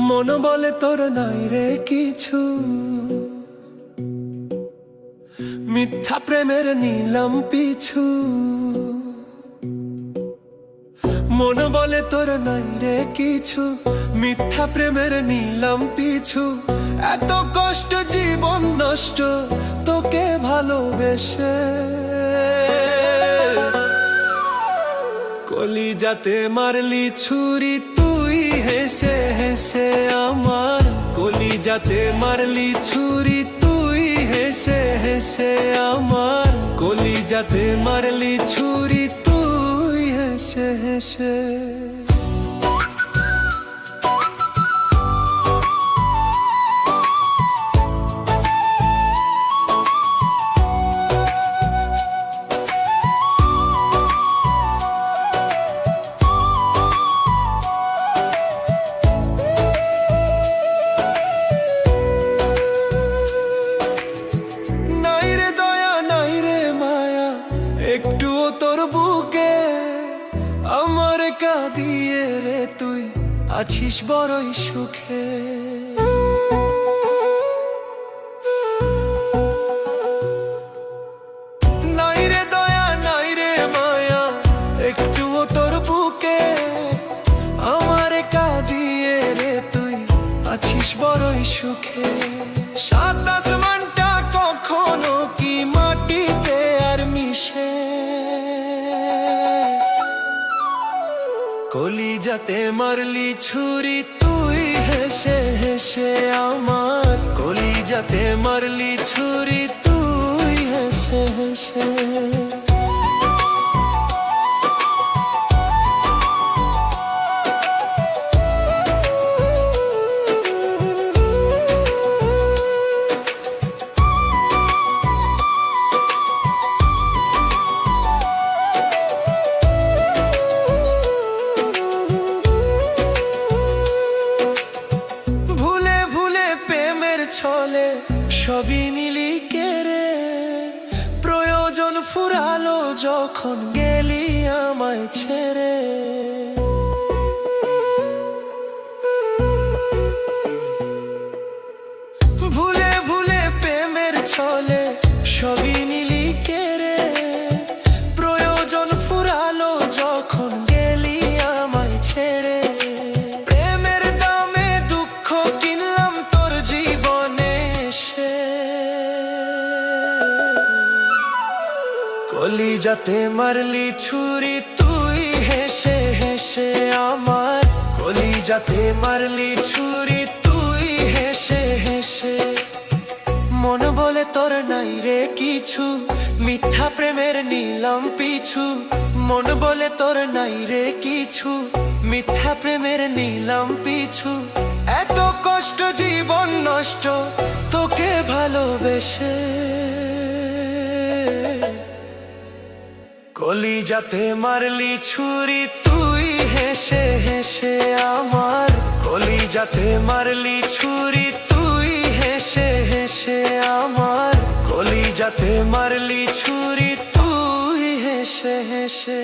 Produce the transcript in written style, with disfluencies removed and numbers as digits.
মন বলে তোর নাই রে কিছু, মিথ্যা প্রেমের নিলাম পিছু। মন বলে তোর নাই রে কিছু, মিথ্যা প্রেমের নিলাম পিছু। এত কষ্ট জীবন নষ্ট তোকে ভালোবেসে, কলিজাতে মারলি ছুরি তুই হেসে হেসে আমার। কলিজাতে মারলি ছুরি তুই হেসে হেসে আমার। কলিজাতে মারলি ছুরি তুই হেসে হেসে। একটুও তোর বুকে আমার কাঁদিয়ে রে তুই আছিস বড়ই সুখে। নাই রে দয়া নাই রে মায়া, একটুও তোর বুকে আমার কাঁদিয়ে রে তুই আছিস বড়ই সুখে। সাত আসমানটা কখনো কি মাটিতে আর মিশে, কলিজাতে মারলি ছুরি তুই হেসে হেসে আমার। কলিজাতে মারলি ছুরি তুই হেসে হেসে। ছলে সবই নিলি কেড়ে, প্রয়োজন ফুরালো যখন গেলি আমায় ছেড়ে। ভুলে ভুলে প্রেমের ছলে সবই নিলি কেড়ে, প্রয়োজন ফুরালো যখন গেলি আমায় ছেড়ে। কলিজাতে মারলি ছুরি তুই হেসে হেসে আমার। কলিজাতে মারলি ছুরি তুই হেসে হেসে। মন বলে তোর নাই রে কিছু, মিথ্যা প্রেমের নিলাম পিছু। মন বলে তোর নাই রে কিছু, মিথ্যা প্রেমের নিলাম পিছু। এত কষ্ট জীবন নষ্ট তোকে ভালোবেসে, কলিজাতে মারলি ছুরি তুই হেসে হেসে আমার। কলিজাতে মারলি ছুরি তুই হেসে হেসে আমার। কলিজাতে মারলি ছুরি তুই হেসে হেসে।